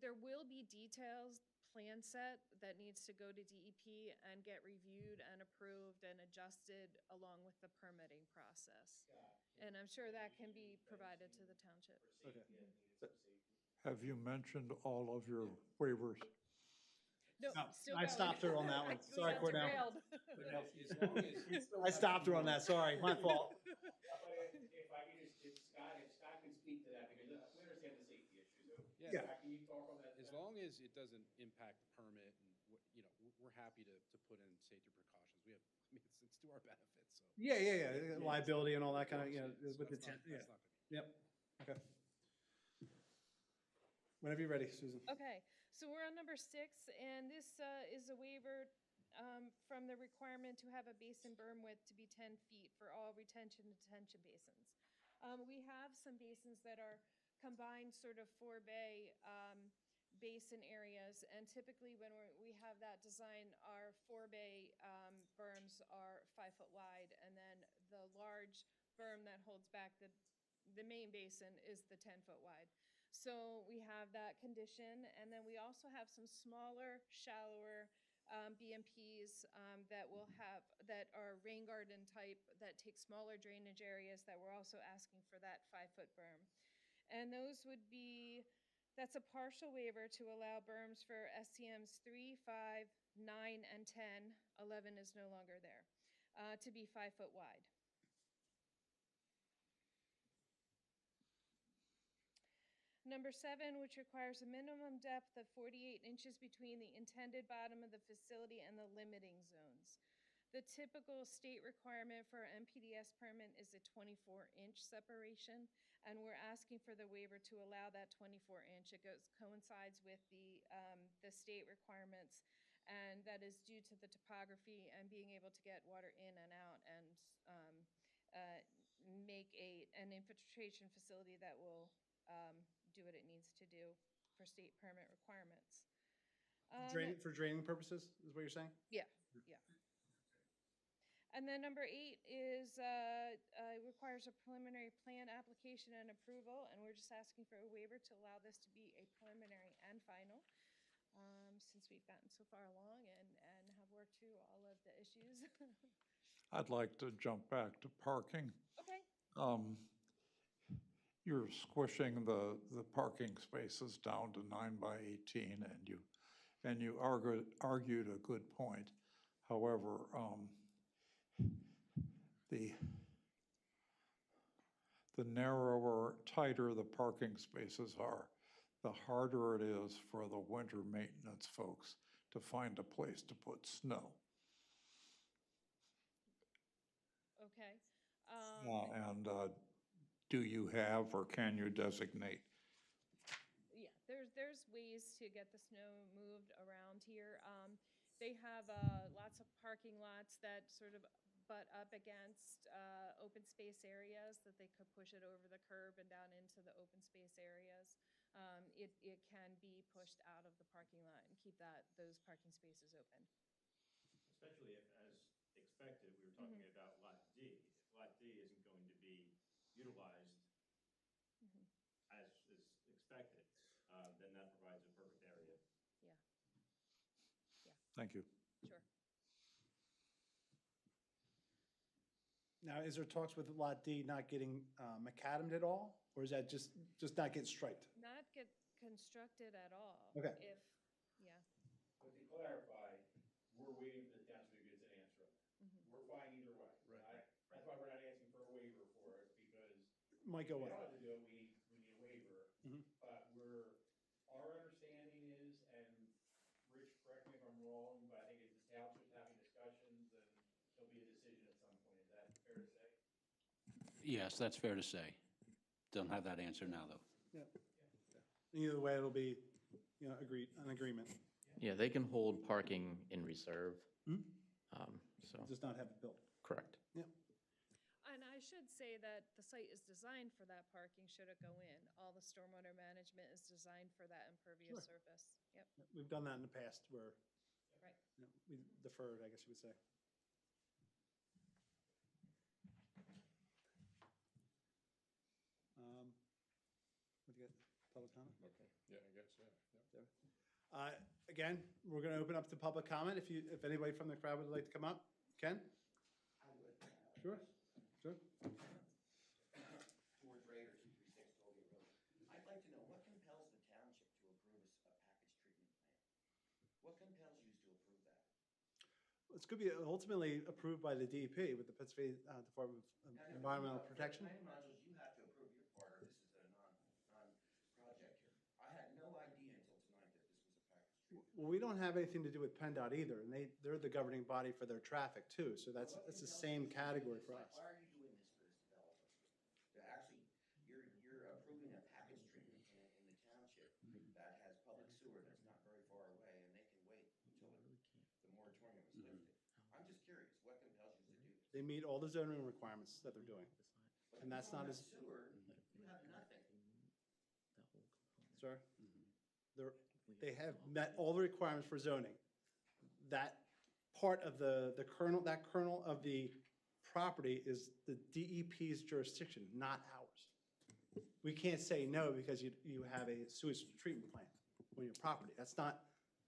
there will be details, plan set that needs to go to DEP and get reviewed and approved and adjusted along with the permitting process. And I'm sure that can be provided to the township. Okay. Have you mentioned all of your waivers? No, No, still I going. stopped her on that one. We Sorry, got Cornell. derailed. I stopped her on that, sorry, my fault. But if I could just, if Scott can speak to that, because we understand the safety issue, so. Yeah. Scott, can you talk on that? As long as it doesn't impact the permit and, you know, we're happy to put in safety precautions. We have, I mean, it's to our benefit, so. Yeah, liability and all that kind of, you know, So with the, that's not- yeah, that's not gonna be- yep, okay. Whenever you're ready, Susan. Okay, so we're on number 6, and this is a waiver from the requirement to have a basin berm width to be 10 feet for all retention and detention basins. We have some basins that are combined sort of 4-bay basin areas, and typically when we have that design, our 4-bay berms are 5 foot wide, and then the large berm that holds back the main basin is the 10-foot wide. So we have that condition, and then we also have some smaller, shallower BMPs that are rain garden type, that take smaller drainage areas, that we're also asking for that 5-foot berm. And those would be, that's a partial waiver to allow berms for STMs 3, 5, 9, and 10, 11 is no longer there, to be 5 foot wide. Number 7, which requires a minimum depth of 48 inches between the intended bottom of the facility and the limiting zones. The typical state requirement for an MPDS permit is a 24-inch separation, and we're asking for the waiver to allow that 24-inch. It coincides with the state requirements, and that is due to the topography and being able to get water in and out and make an infiltration facility that will do what it needs to do for state permit requirements. For draining purposes, is what you're saying? Yeah. And then number 8 is, requires a preliminary plan application and approval, and we're just asking for a waiver to allow this to be a preliminary and final, since we've gotten so far along and have worked through all of the issues. I'd like to jump back to parking. Okay. You're squishing the parking spaces down to 9 by 18, and you argued a good point. However, the narrower, tighter the parking spaces are, the harder it is for the winter maintenance folks to find a place to put snow. Okay. And do you have or can you designate? Yeah, there's ways to get the snow moved around here. They have lots of parking lots that sort of butt up against open space areas that they could push it over the curb and down into the open space areas. It can be pushed out of the parking lot and keep those parking spaces open. Especially if, as expected, we were talking about Lot D. If Lot D isn't going to be utilized as is expected, then that provides a perfect area. Yeah. Thank you. Sure. Now, is there talks with Lot D not getting macadamed at all? Or is that just not getting striped? Not get constructed at all. Okay. If, yeah. But to clarify, we're waiting for the township to get an answer on that. Mhm. We're fine either way. That's why we're not asking for a waiver for it, because Might if go we away. don't have to do it, we need a waiver. Mhm. But our understanding is, and Rich, correct me if I'm wrong, but I think if the township's having discussions, then there'll be a decision at some point. Is that fair to say? Yes, that's fair to say. Don't have that answer now, though. Either way, it'll be, an agreement. Yeah, they can hold parking in reserve. Hmm? So, Just not have it built. correct. And I should say that the site is designed for that parking, should it go in. All the stormwater management is designed for that impervious Sure. surface. Yep, We've done that in the past where right. we deferred, I guess you would say. What do you got, public comment? Okay, yeah, I guess, yeah. Again, we're going to open up to public comment. If anybody from the crowd would like to come up, Ken? I would. Sure. George Rader, 236 Tollgate Road. I'd like to know, what compels the township to approve a package treatment plan? What compels you to approve that? It's going to be ultimately approved by the DEP with the Pennsylvania Department of Environmental Protection. For the planning modules, you have to approve your part, or this is a non-project here. I had no idea until tonight that this was a package treatment. Well, we don't have anything to do with PennDOT either, and they're the governing body for their traffic too, so that's the same category for us. Why are you doing this for this developer? To actually, you're approving a package treatment plant in the township that has public sewer that's not very far away, and they can wait until the moratorium is lifted. I'm just curious, what compels you to do this? They meet all the zoning requirements that they're doing. But And if that's you don't not have as- sewer, you have nothing. Sir? They have met all the requirements for zoning. That part of that kernel of the property is the DEP's jurisdiction, not ours. We can't say no because you have a sewage treatment plant on your property. That's not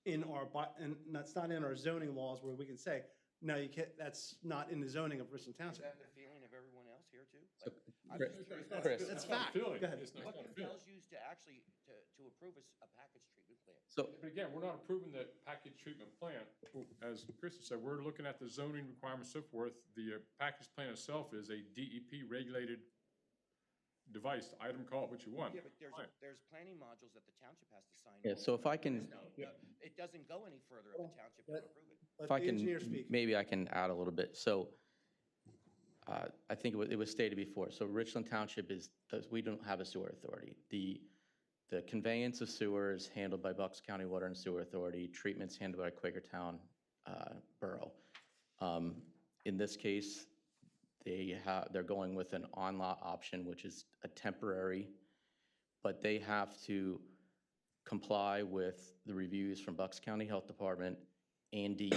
in our zoning laws where we can say, no, you can't, that's not in the zoning of Richland Is Township. that the feeling of everyone else here too? Like, I'm Chris- just curious, Chris. That's not a fact. feeling. Go ahead. It's not what a feeling. compels you to actually, to approve a package treatment plan? So, But again, we're not approving the package treatment plant. As Chris said, we're looking at the zoning requirements, so forth. The package plan itself is a DEP regulated device, item, call it what you want. Yeah, but there's planning modules that the township has to sign. yeah, off so on. if I can, It doesn't go any further if the township Let- don't approve it. Let if I the can, engineer speak. maybe I can add a little bit. So I think it was stated before, so Richland Township we don't have a sewer authority. The conveyance of sewer is handled by Bucks County Water and Sewer Authority, treatment's handled by Quakertown Borough. In this case, they're going with an on-lot option, which is a temporary, but they have to comply with the reviews from Bucks County Health Department and the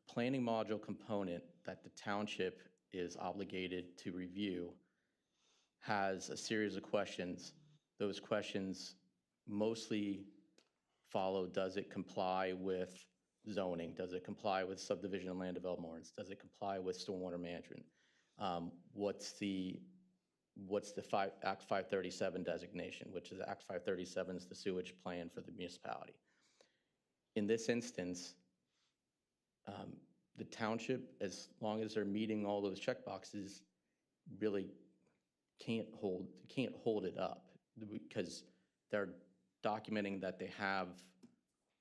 planning module component that the township is obligated to review has a series of questions. Those questions mostly follow, does it comply with zoning? Does it comply with subdivision and land development ordinance? Does it comply with stormwater management? What's the Act 537 designation, which is Act 537 is the sewage plan for the municipality. In this instance, the township, as long as they're meeting all those checkboxes, really can't hold it up because they're documenting that they have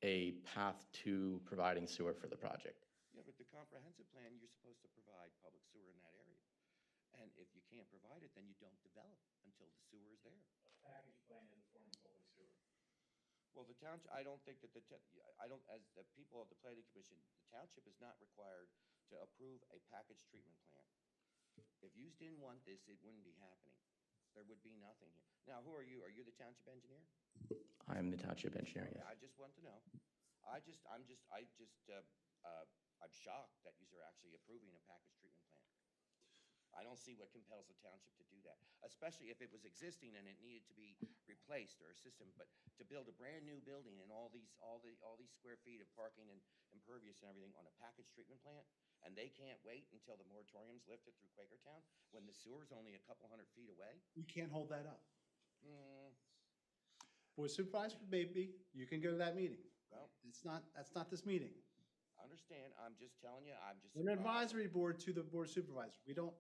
a path to providing sewer for the project. Yeah, but the comprehensive plan, you're supposed to provide public sewer in that area. And if you can't provide it, then you don't develop until the sewer is there. Package plan is a form of public sewer. Well, the township, I don't think that as the people of the planning commission, the township is not required to approve a package treatment plan. If you didn't want this, it wouldn't be happening. There would be nothing here. Now, who are you? Are you the township engineer? I am the township engineer, Okay, yes. I just want to know. I'm shocked that you're actually approving a package treatment plan. I don't see what compels the township to do that, especially if it was existing and it needed to be replaced or a system. But to build a brand new building and all these square feet of parking and impervious and everything on a package treatment plant, and they can't wait until the moratorium's lifted through Quakertown when the sewer's only a couple 100 feet away? You can't hold that up. Hmm, Board of Supervisors, maybe, you can go to that meeting. well, That's not this meeting. I understand, I'm just telling you, I'm just We're an surprised. advisory board to the Board of Supervisors. We don't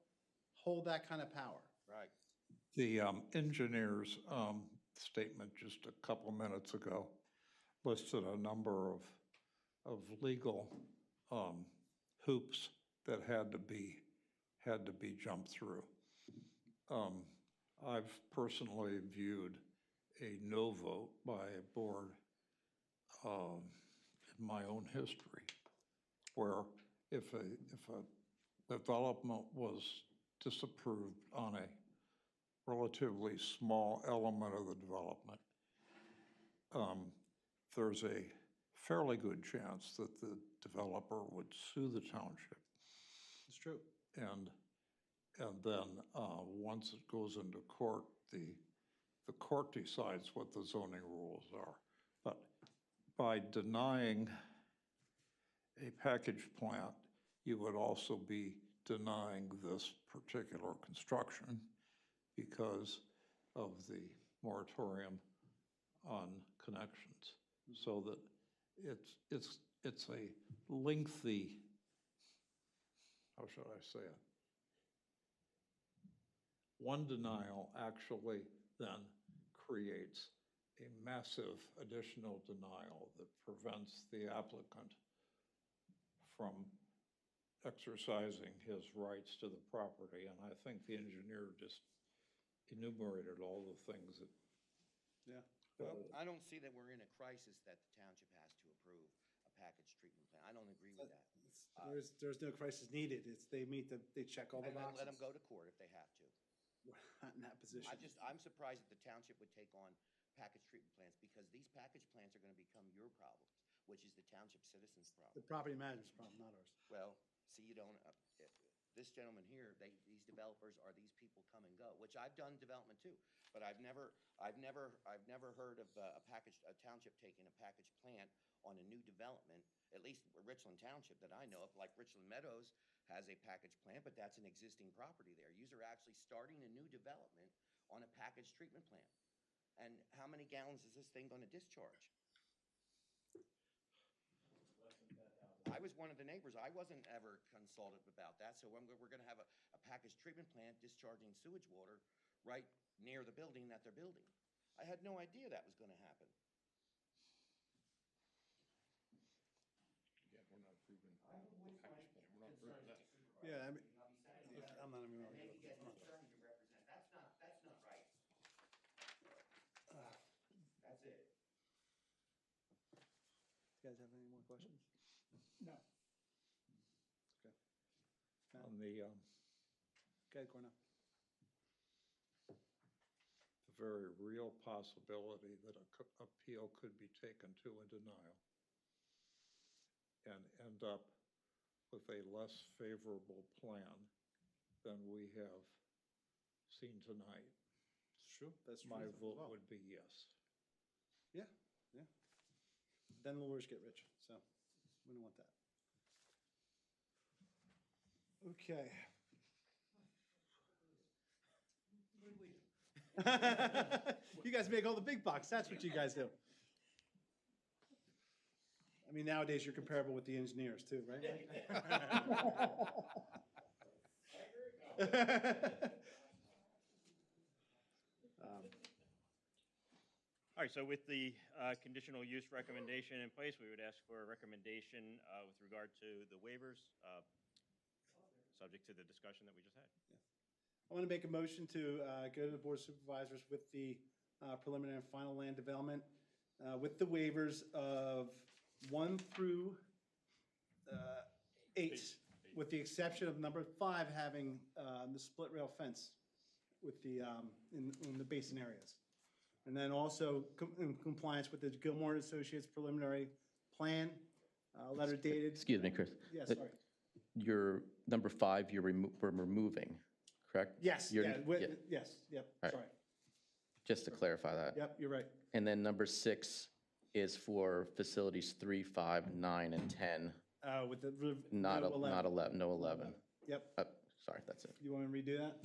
hold that kind of power. Right. The engineer's statement just a couple minutes ago listed a number of legal hoops that had to be jumped through. I've personally viewed a no vote by a board in my own history, where if a development was disapproved on a relatively small element of the development, there's a fairly good chance that the developer would sue the township. It's true. And then, once it goes into court, the court decides what the zoning rules are. But by denying a package plant, you would also be denying this particular construction because of the moratorium on connections. So that it's a lengthy, how should I say it? One denial actually then creates a massive additional denial that prevents the applicant from exercising his rights to the property. And I think the engineer just enumerated all the things that. Yeah. Well, I don't see that we're in a crisis that the township has to approve a package treatment plan. I don't agree with that. There's no crisis needed. They check all the And boxes. let them go to court if they have to. We're not in that position. I'm surprised that the township would take on package treatment plants, because these package plants are gonna become your problems, which is the township citizens' The problem. property manager's problem, not ours. Well, see, you don't, this gentleman here, these developers are these people come and go, which I've done development too, but I've never heard of a township taking a package plant on a new development, at least Richland Township that I know of, like Richland Meadows has a package plant, but that's an existing property there. You're actually starting a new development on a package treatment plant. And how many gallons is this thing gonna discharge? I was one of the neighbors. I wasn't ever consulted about that. So we're going to have a packaged treatment plant discharging sewage water right near the building that they're building. I had no idea that was going to happen. Yeah, we're not approving the package plan. We're not approving that. Yeah, I mean, I'll be saying yeah, that. I'm not even. And then you get an attorney to represent. That's not right. That's it. You guys have any more questions? No. Okay. On the Go ahead, Cornell. the very real possibility that a appeal could be taken to a denial and end up with a less favorable plan than we have seen tonight. It's true. That's true. My as vote well. would be yes. Yeah, yeah. Then lawyers get rich, so we don't want that. Okay. You guys make all the big bucks. That's what you guys do. I mean, nowadays you're comparable with the engineers too, right? All right, so with the conditional use recommendation in place, we would ask for a recommendation with regard to the waivers, subject to the discussion that we just had. I want to make a motion to go to the Board of Supervisors with the preliminary and final land development with the waivers of 1 through 8, with the exception of number 5 having the split rail fence with the, in the basin areas. And then also in compliance with the Gilmore and Associates preliminary plan, letter dated. Excuse me, Chris. Yeah, sorry. Your number 5, we're removing, correct? Yes, You're- yeah, yes, yep, All right. sorry. Just to clarify that. Yep, you're right. And then number 6 is for facilities 3, 5, 9, and 10. With the. Not, no not 11, no 11. Yep. Sorry, that's it. You want me to redo that?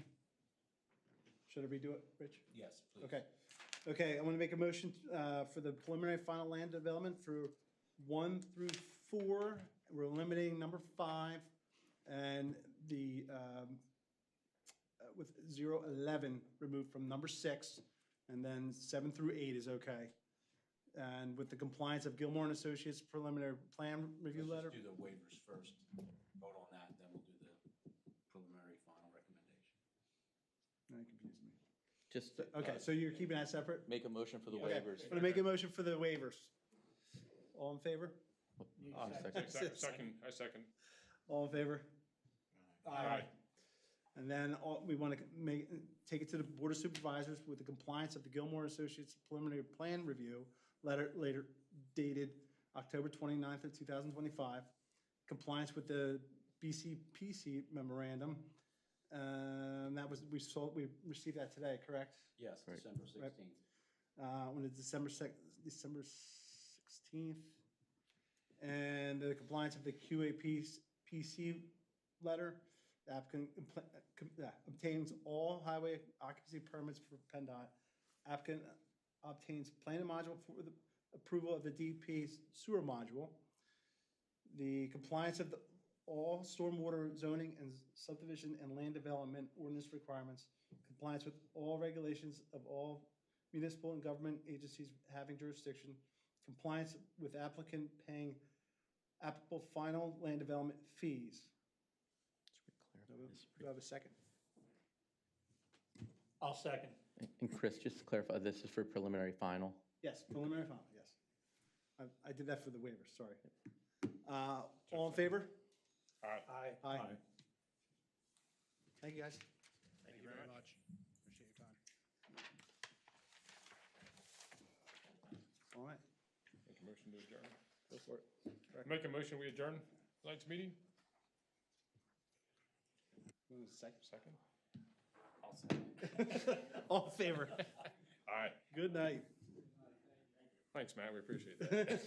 Should I redo it, Rich? Yes, please. Okay. Okay, I'm gonna make a motion for the preliminary final land development for 1 through 4. We're eliminating number 5 and the, with 0, 11 removed from number 6, and then 7 through 8 is okay. And with the compliance of Gilmore and Associates preliminary plan review letter. Let's just do the waivers first, vote on that, then we'll do the preliminary final recommendation. No, you confused me. Just. Okay, so you're keeping that separate? Make a motion for the Okay, waivers. I'm gonna make a motion for the waivers. All in favor? I second. All in favor? Aye. And then we want to take it to the Board of Supervisors with the compliance of the Gilmore Associates preliminary plan review letter later dated October 29th of 2025, compliance with the BCPC memorandum. That was, we received that today, correct? Yes, Right. December 16th. When it's December 16th. And the compliance of the QAPC letter, the applicant obtains all highway occupancy permits for PennDOT. Applicant obtains planning module for the approval of the DP sewer module. The compliance of all stormwater zoning and subdivision and land development ordinance requirements. Compliance with all regulations of all municipal and government agencies having jurisdiction. Compliance with applicant paying applicable final land development fees. Do I have a second? I'll second. And Chris, just to clarify, this is for preliminary final? Yes, preliminary final, yes. I did that for the waivers, sorry. All in favor? Aye. Aye. Thank you, guys. Thank you very much. Appreciate your time. All right, Make a motion to adjourn. go for it. Make a motion, we adjourn tonight's meeting? Second. Second. All in favor? Aye. Good night. Thanks, Matt, we appreciate that.